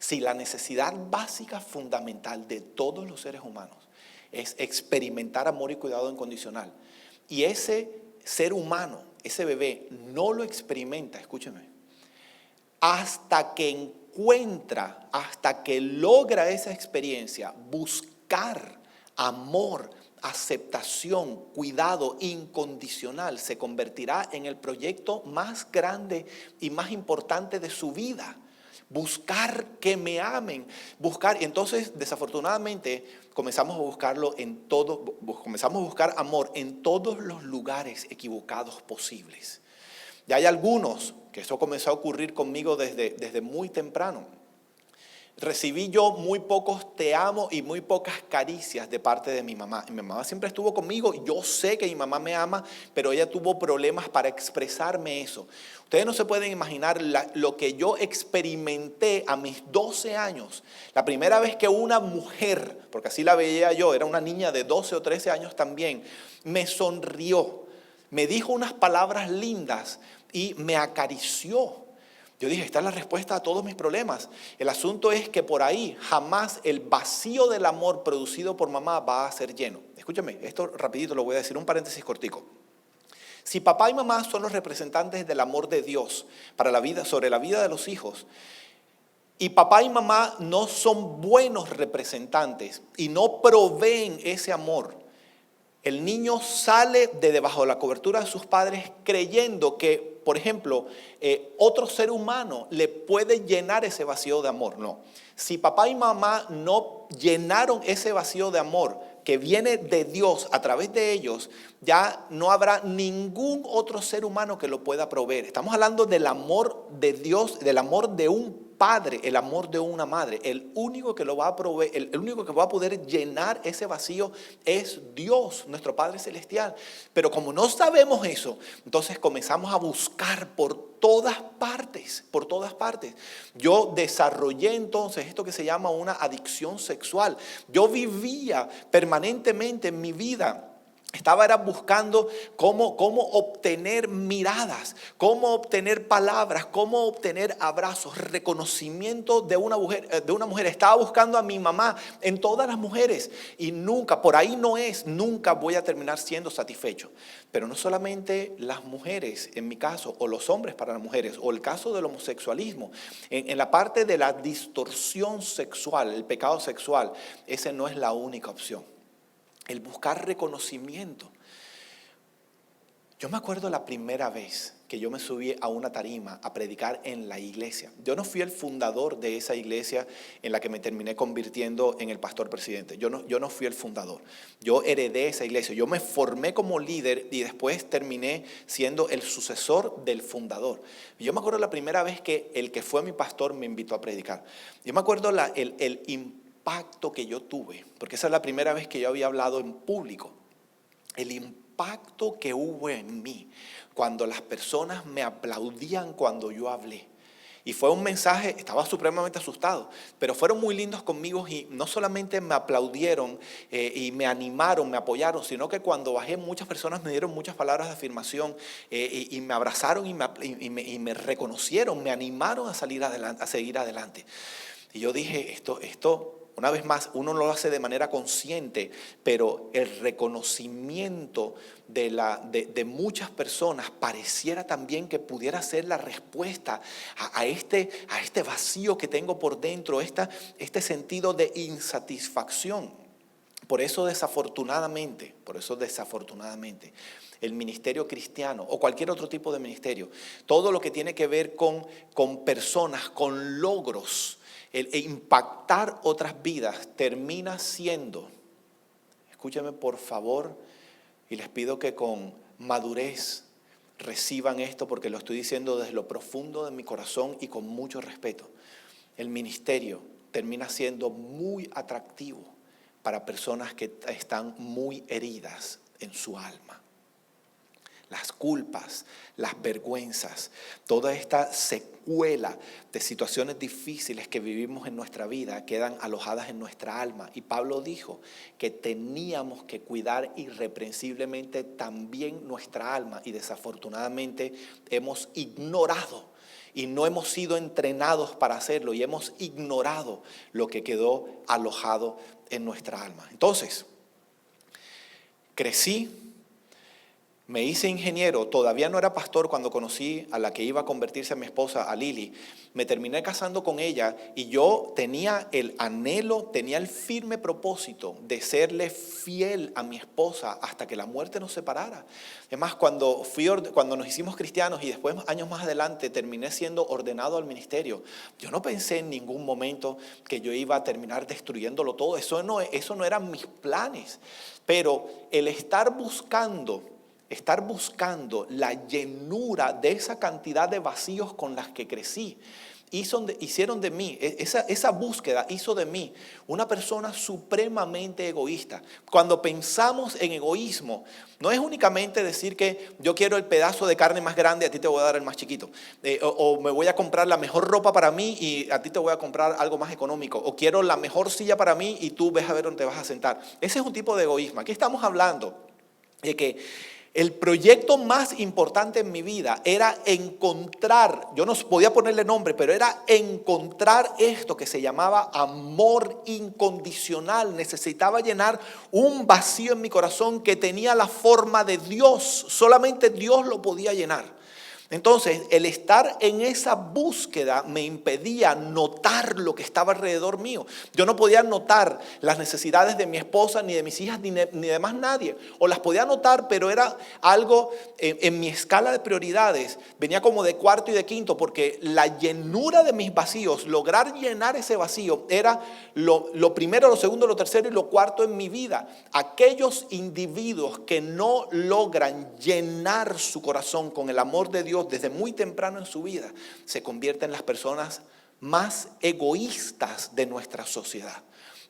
Si la necesidad básica fundamental de todos los seres humanos es experimentar amor y cuidado incondicional, y ese ser humano, ese bebé, no lo experimenta, escúcheme, hasta que hasta que logra esa experiencia, buscar amor, aceptación, cuidado incondicional, se convertirá en el proyecto más grande y más importante de su vida. Buscar que me amen, buscar, y entonces desafortunadamente comenzamos a buscar amor en todos los lugares equivocados posibles. Y hay algunos, que eso comenzó a ocurrir conmigo desde muy temprano. Recibí yo muy pocos te amo y muy pocas caricias de parte de mi mamá. Y mi mamá siempre estuvo conmigo. Yo sé que mi mamá me ama, pero ella tuvo problemas para expresarme eso. Ustedes no se pueden imaginar lo que yo experimenté a mis 12 años. La primera vez que una mujer, porque así la veía yo, era una niña de 12 o 13 años también, me sonrió, me dijo unas palabras lindas y me acarició. Yo dije, esta es la respuesta a todos mis problemas. El asunto es que por ahí jamás el vacío del amor producido por mamá va a ser lleno. Escúchame, esto rapidito lo voy a decir, un paréntesis cortico. Si papá y mamá son los representantes del amor de Dios para la vida, sobre la vida de los hijos, y papá y mamá no son buenos representantes y no proveen ese amor, el niño sale de debajo de la cobertura de sus padres creyendo que, por ejemplo, otro ser humano le puede llenar ese vacío de amor. No. Si papá y mamá no llenaron ese vacío de amor que viene de Dios a través de ellos, ya no habrá ningún otro ser humano que lo pueda proveer. Estamos hablando del amor de Dios, del amor de un padre, el amor de una madre. El único que lo va a proveer, el único que va a poder llenar ese vacío es Dios, nuestro Padre Celestial. Pero como no sabemos eso, entonces comenzamos a buscar por todas partes, por todas partes. Yo desarrollé entonces esto que se llama una adicción sexual. Yo vivía permanentemente en mi vida. Era buscando cómo obtener miradas, cómo obtener palabras, cómo obtener abrazos, reconocimiento de una mujer. Estaba buscando a mi mamá en todas las mujeres y nunca, por ahí no es, nunca voy a terminar siendo satisfecho. Pero no solamente las mujeres, en mi caso, o los hombres para las mujeres, o el caso del homosexualismo. En la parte de la distorsión sexual, el pecado sexual, esa no es la única opción. El buscar reconocimiento. Yo me acuerdo la primera vez que yo me subí a una tarima a predicar en la iglesia. Yo no fui el fundador de esa iglesia en la que me terminé convirtiendo en el pastor presidente. Yo no fui el fundador. Yo heredé esa iglesia. Yo me formé como líder y después terminé siendo el sucesor del fundador. Yo me acuerdo la primera vez que el que fue mi pastor me invitó a predicar. Yo me acuerdo el impacto que yo tuve, porque esa es la primera vez que yo había hablado en público. El impacto que hubo en mí cuando las personas me aplaudían cuando yo hablé. Y fue un mensaje, estaba supremamente asustado, pero fueron muy lindos conmigo y no solamente me aplaudieron y me animaron, me apoyaron, sino que cuando bajé muchas personas me dieron muchas palabras de afirmación y me abrazaron y me reconocieron, me animaron a salir adelante, a seguir adelante. Y yo dije, esto una vez más, uno lo hace de manera consciente, pero el reconocimiento de muchas personas pareciera también que pudiera ser la respuesta a este vacío que tengo por dentro, este sentido de insatisfacción. Por eso desafortunadamente, el ministerio cristiano o cualquier otro tipo de ministerio, todo lo que tiene que ver con personas, con logros, el impactar otras vidas termina siendo, escúchame por favor, y les pido que con madurez, reciban esto porque lo estoy diciendo desde lo profundo de mi corazón y con mucho respeto. El ministerio termina siendo muy atractivo para personas que están muy heridas en su alma. Las culpas, las vergüenzas, toda esta secuela de situaciones difíciles que vivimos en nuestra vida quedan alojadas en nuestra alma. Y Pablo dijo que teníamos que cuidar irreprensiblemente también nuestra alma, y desafortunadamente hemos ignorado y no hemos sido entrenados para hacerlo, y hemos ignorado lo que quedó alojado en nuestra alma. Entonces, crecí. Me hice ingeniero, todavía no era pastor cuando conocí a la que iba a convertirse en mi esposa, a Lili. Me terminé casando con ella y yo tenía el anhelo, tenía el firme propósito de serle fiel a mi esposa hasta que la muerte nos separara. Es más, cuando nos hicimos cristianos y después, años más adelante, terminé siendo ordenado al ministerio, yo no pensé en ningún momento que yo iba a terminar destruyéndolo todo. Eso no eran mis planes. Pero el estar buscando la llenura de esa cantidad de vacíos con las que crecí, hicieron de mí, esa búsqueda hizo de mí una persona supremamente egoísta. Cuando pensamos en egoísmo, no es únicamente decir que yo quiero el pedazo de carne más grande, a ti te voy a dar el más chiquito, o me voy a comprar la mejor ropa para mí y a ti te voy a comprar algo más económico, o quiero la mejor silla para mí y tú ves a ver dónde te vas a sentar. Ese es un tipo de egoísmo. Aquí estamos hablando de que el proyecto más importante en mi vida era encontrar, yo no podía ponerle nombre, pero era encontrar esto que se llamaba amor incondicional. Necesitaba llenar un vacío en mi corazón que tenía la forma de Dios. Solamente Dios lo podía llenar. Entonces, el estar en esa búsqueda me impedía notar lo que estaba alrededor mío. Yo no podía notar las necesidades de mi esposa, ni de mis hijas, ni de más nadie. O las podía notar, pero era algo en mi escala de prioridades. Venía como de cuarto y de quinto, porque la llenura de mis vacíos, lograr llenar ese vacío, era lo primero, lo segundo, lo tercero y lo cuarto en mi vida. Aquellos individuos que no logran llenar su corazón con el amor de Dios desde muy temprano en su vida, se convierten en las personas más egoístas de nuestra sociedad.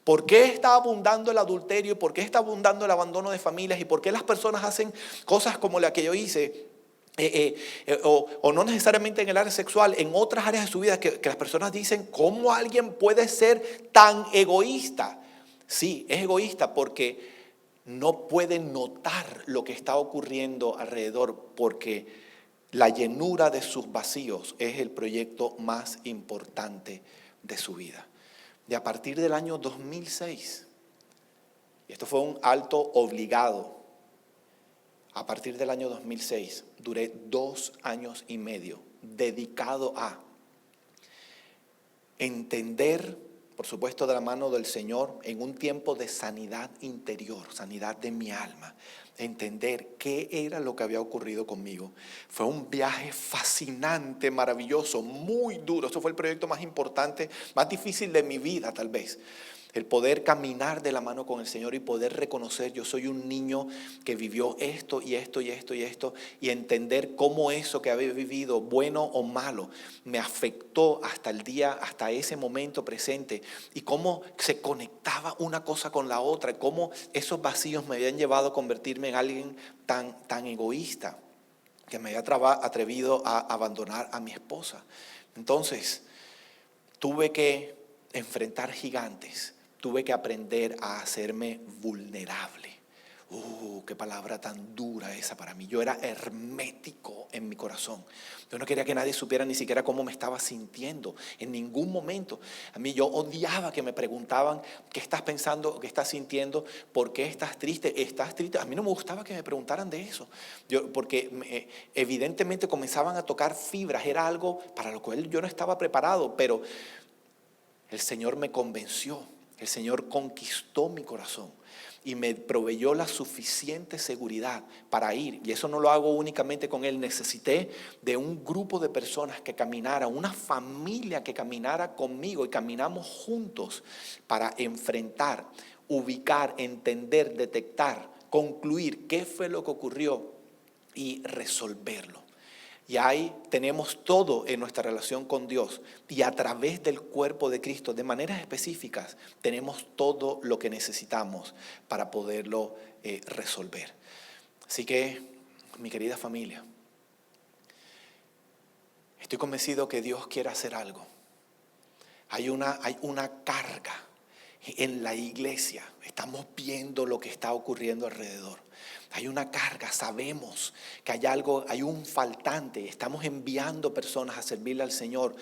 ¿Por qué está abundando el adulterio? ¿Por qué está abundando el abandono de familias? ¿Y por qué las personas hacen cosas como la que yo hice? O no necesariamente en el área sexual, en otras áreas de su vida, que las personas dicen, ¿cómo alguien puede ser tan egoísta? Sí, es egoísta porque no puede notar lo que está ocurriendo alrededor, porque la llenura de sus vacíos es el proyecto más importante de su vida. De a partir del año 2006, y esto fue un alto obligado, a partir del año 2006, duré 2 años y medio dedicado a entender, por supuesto de la mano del Señor, en un tiempo de sanidad interior, sanidad de mi alma, entender qué era lo que había ocurrido conmigo. Fue un viaje fascinante, maravilloso, muy duro. Eso fue el proyecto más importante, más difícil de mi vida tal vez. El poder caminar de la mano con el Señor y poder reconocer, yo soy un niño que vivió esto y esto y esto y esto, y entender cómo eso que había vivido, bueno o malo, me afectó hasta el día, hasta ese momento presente, y cómo se conectaba una cosa con la otra, cómo esos vacíos me habían llevado a convertirme en alguien tan egoísta, que me había atrevido a abandonar a mi esposa. Entonces, tuve que enfrentar gigantes. Tuve que aprender a hacerme vulnerable. Qué palabra tan dura esa para mí. Yo era hermético en mi corazón. Yo no quería que nadie supiera ni siquiera cómo me estaba sintiendo en ningún momento. A mí yo odiaba que me preguntaban qué estás pensando, qué estás sintiendo, por qué estás triste. ¿Estás triste? A mí no me gustaba que me preguntaran de eso. Porque evidentemente comenzaban a tocar fibras. Era algo para lo cual yo no estaba preparado, pero el Señor me convenció. El Señor conquistó mi corazón y me proveyó la suficiente seguridad para ir. Y eso no lo hago únicamente con Él. Necesité de un grupo de personas que caminara, una familia que caminara conmigo, y caminamos juntos para enfrentar, ubicar, entender, detectar, concluir qué fue lo que ocurrió y resolverlo. Y ahí tenemos todo en nuestra relación con Dios. Y a través del cuerpo de Cristo, de maneras específicas, tenemos todo lo que necesitamos para poderlo resolver. Así que, mi querida familia, estoy convencido que Dios quiere hacer algo. Hay una carga en la iglesia. Estamos viendo lo que está ocurriendo alrededor. Hay una carga, sabemos que hay algo, hay un faltante. Estamos enviando personas a servirle al Señor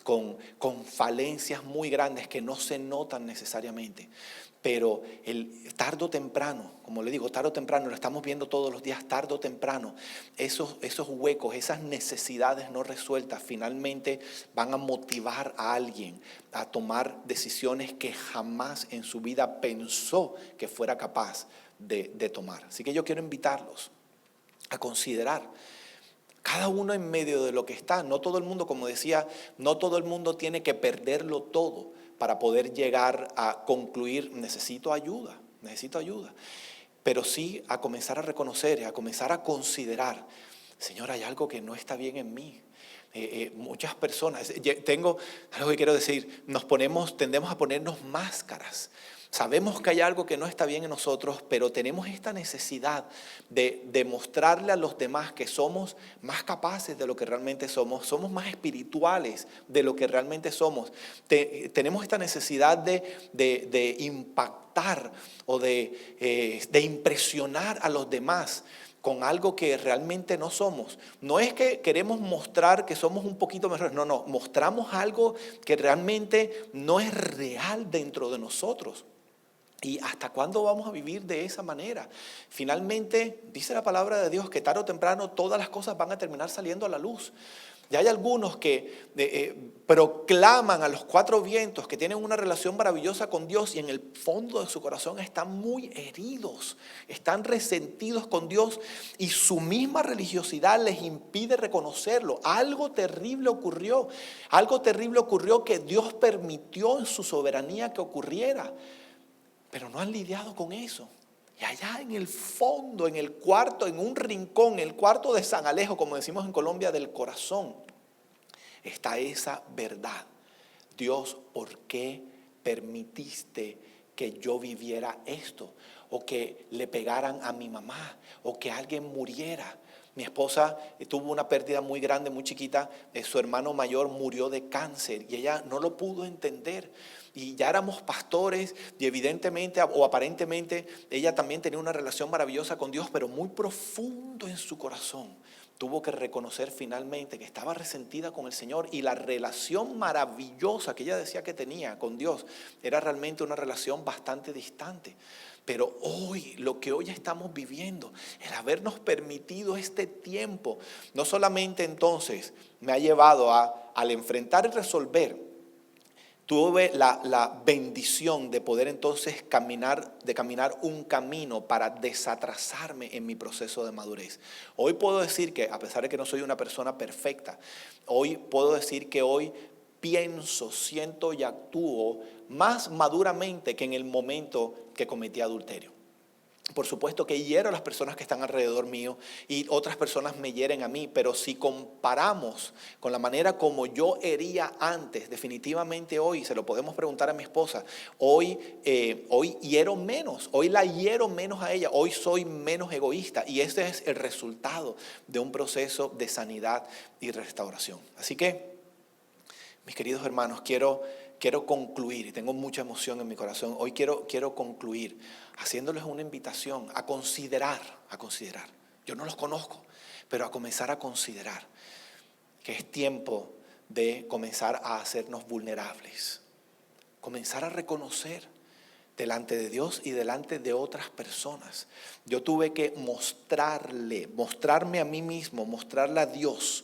con falencias muy grandes que no se notan necesariamente. Pero tarde o temprano, como le digo, tarde o temprano, lo estamos viendo todos los días, tarde o temprano, esos huecos, esas necesidades no resueltas, finalmente van a motivar a alguien a tomar decisiones que jamás en su vida pensó que fuera capaz de tomar. Así que yo quiero invitarlos a considerar cada uno en medio de lo que está. No todo el mundo, como decía, no todo el mundo tiene que perderlo todo para poder llegar a concluir, necesito ayuda. Pero sí a comenzar a reconocer, a comenzar a considerar, Señor, hay algo que no está bien en mí. Muchas personas, tengo algo que quiero decir, tendemos a ponernos máscaras. Sabemos que hay algo que no está bien en nosotros, pero tenemos esta necesidad de demostrarle a los demás que somos más capaces de lo que realmente somos más espirituales de lo que realmente somos. Tenemos esta necesidad de impactar o de impresionar a los demás con algo que realmente no somos. No es que queremos mostrar que somos un poquito mejores, no, mostramos algo que realmente no es real dentro de nosotros. ¿Y hasta cuándo vamos a vivir de esa manera? Finalmente, dice la palabra de Dios que tarde o temprano todas las cosas van a terminar saliendo a la luz. Ya hay algunos que proclaman a los cuatro vientos que tienen una relación maravillosa con Dios y en el fondo de su corazón están muy heridos, están resentidos con Dios y su misma religiosidad les impide reconocerlo. Algo terrible ocurrió que Dios permitió en su soberanía que ocurriera. Pero no han lidiado con eso. Y allá en el fondo, en el cuarto, en un rincón, el cuarto de San Alejo, como decimos en Colombia, del corazón, está esa verdad. Dios, ¿por qué permitiste que yo viviera esto? O que le pegaran a mi mamá, o que alguien muriera. Mi esposa tuvo una pérdida muy grande, muy chiquita. Su hermano mayor murió de cáncer y ella no lo pudo entender. Y ya éramos pastores y evidentemente o aparentemente ella también tenía una relación maravillosa con Dios, pero muy profundo en su corazón. Tuvo que reconocer finalmente que estaba resentida con el Señor y la relación maravillosa que ella decía que tenía con Dios era realmente una relación bastante distante. Pero hoy, lo que hoy estamos viviendo, el habernos permitido este tiempo, no solamente entonces me ha llevado al enfrentar y resolver. Tuve la bendición de poder entonces caminar un camino para desatrasarme en mi proceso de madurez. Hoy puedo decir que, a pesar de que no soy una persona perfecta, hoy puedo decir que hoy pienso, siento y actúo más maduramente que en el momento que cometí adulterio. Por supuesto que hiero a las personas que están alrededor mío y otras personas me hieren a mí, pero si comparamos con la manera como yo hería antes, definitivamente hoy, se lo podemos preguntar a mi esposa, hoy hiero menos, hoy la hiero menos a ella, hoy soy menos egoísta y ese es el resultado de un proceso de sanidad y restauración. Así que, mis queridos hermanos, quiero concluir, y tengo mucha emoción en mi corazón, hoy quiero concluir haciéndoles una invitación a considerar, yo no los conozco, pero a comenzar a considerar que es tiempo de comenzar a hacernos vulnerables, comenzar a reconocer delante de Dios y delante de otras personas. Yo tuve que mostrarme a mí mismo, mostrarle a Dios.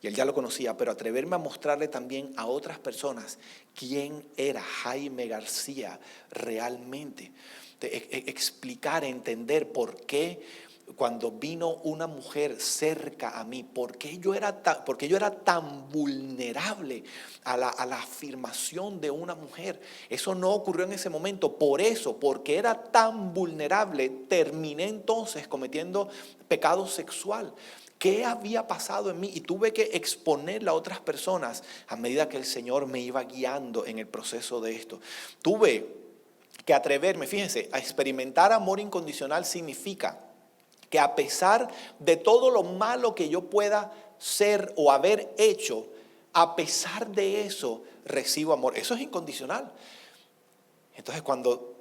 Y él ya lo conocía, pero atreverme a mostrarle también a otras personas quién era Jaime García realmente. Explicar, entender por qué cuando vino una mujer cerca a mí, porque yo era tan vulnerable a la afirmación de una mujer. Eso no ocurrió en ese momento. Por eso, porque era tan vulnerable, terminé entonces cometiendo pecado sexual. ¿Qué había pasado en mí? Y tuve que exponerla a otras personas a medida que el Señor me iba guiando en el proceso de esto. Tuve que atreverme, fíjense, a experimentar amor incondicional significa que a pesar de todo lo malo que yo pueda ser o haber hecho, a pesar de eso, recibo amor. Eso es incondicional. Entonces cuando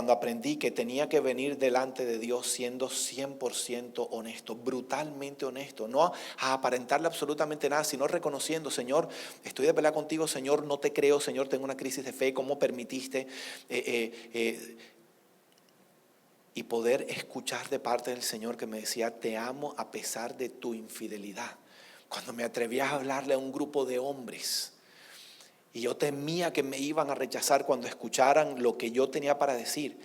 aprendí que tenía que venir delante de Dios siendo 100% honesto, brutalmente honesto, no a aparentarle absolutamente nada, sino reconociendo: Señor, estoy de pelea contigo, Señor, no te creo, Señor, tengo una crisis de fe, ¿cómo permitiste? Y poder escuchar de parte del Señor que me decía: te amo a pesar de tu infidelidad. Cuando me atrevía a hablarle a un grupo de hombres y yo temía que me iban a rechazar cuando escucharan lo que yo tenía para decir,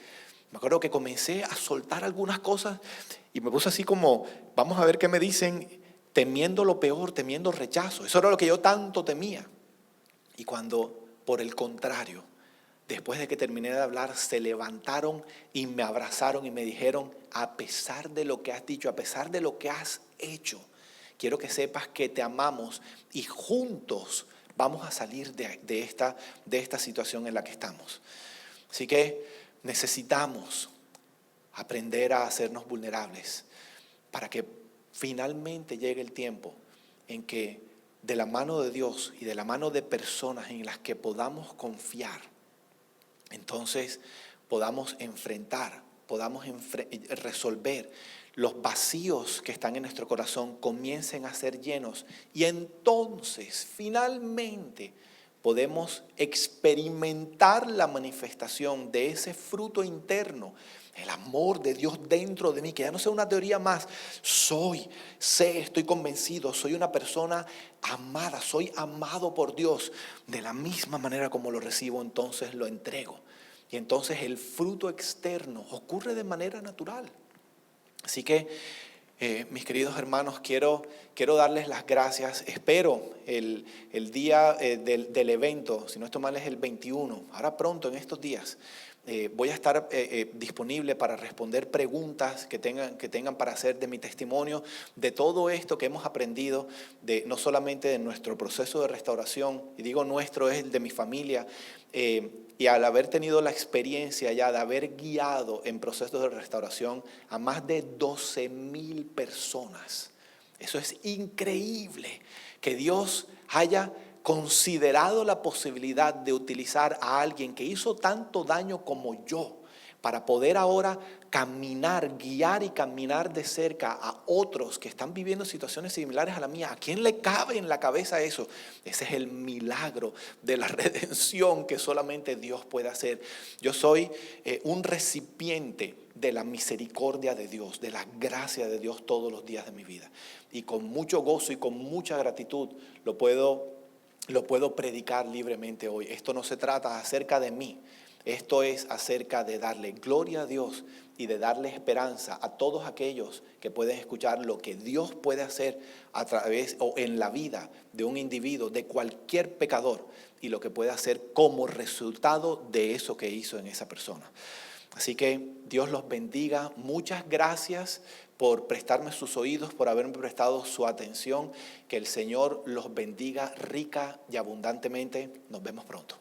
me acuerdo que comencé a soltar algunas cosas y me puse así como: vamos a ver qué me dicen, temiendo lo peor, temiendo rechazo. Eso era lo que yo tanto temía. Y cuando, por el contrario, después de que terminé de hablar, se levantaron y me abrazaron y me dijeron: a pesar de lo que has dicho, a pesar de lo que has hecho, quiero que sepas que te amamos y juntos vamos a salir de esta situación en la que estamos. Así que necesitamos aprender a hacernos vulnerables para que finalmente llegue el tiempo en que, de la mano de Dios y de la mano de personas en las que podamos confiar, entonces podamos enfrentar, resolver los vacíos que están en nuestro corazón, comiencen a ser llenos, y entonces finalmente podemos experimentar la manifestación de ese fruto interno, el amor de Dios dentro de mí, que ya no sea una teoría más. Estoy convencido, soy una persona amada, soy amado por Dios. De la misma manera como lo recibo, entonces lo entrego. Y entonces el fruto externo ocurre de manera natural. Así que, mis queridos hermanos, quiero darles las gracias. Espero el día del evento, si no estoy mal es el 21, ahora pronto en estos días. Voy a estar disponible para responder preguntas que tengan para hacer de mi testimonio, de todo esto que hemos aprendido, no solamente de nuestro proceso de restauración, y digo nuestro, es el de mi familia, y al haber tenido la experiencia ya de haber guiado en procesos de restauración a más de 12,000 personas. Eso es increíble, que Dios haya considerado la posibilidad de utilizar a alguien que hizo tanto daño como yo para poder ahora guiar y caminar de cerca a otros que están viviendo situaciones similares a la mía. ¿A quién le cabe en la cabeza eso? Ese es el milagro de la redención que solamente Dios puede hacer. Yo soy un recipiente de la misericordia de Dios, de la gracia de Dios todos los días de mi vida. Y con mucho gozo y con mucha gratitud lo puedo predicar libremente hoy. Esto no se trata acerca de mí. Esto es acerca de darle gloria a Dios y de darle esperanza a todos aquellos que pueden escuchar lo que Dios puede hacer a través o en la vida de un individuo, de cualquier pecador, y lo que puede hacer como resultado de eso que hizo en esa persona. Así que Dios los bendiga. Muchas gracias por prestarme sus oídos, por haberme prestado su atención. Que el Señor los bendiga rica y abundantemente. Nos vemos pronto.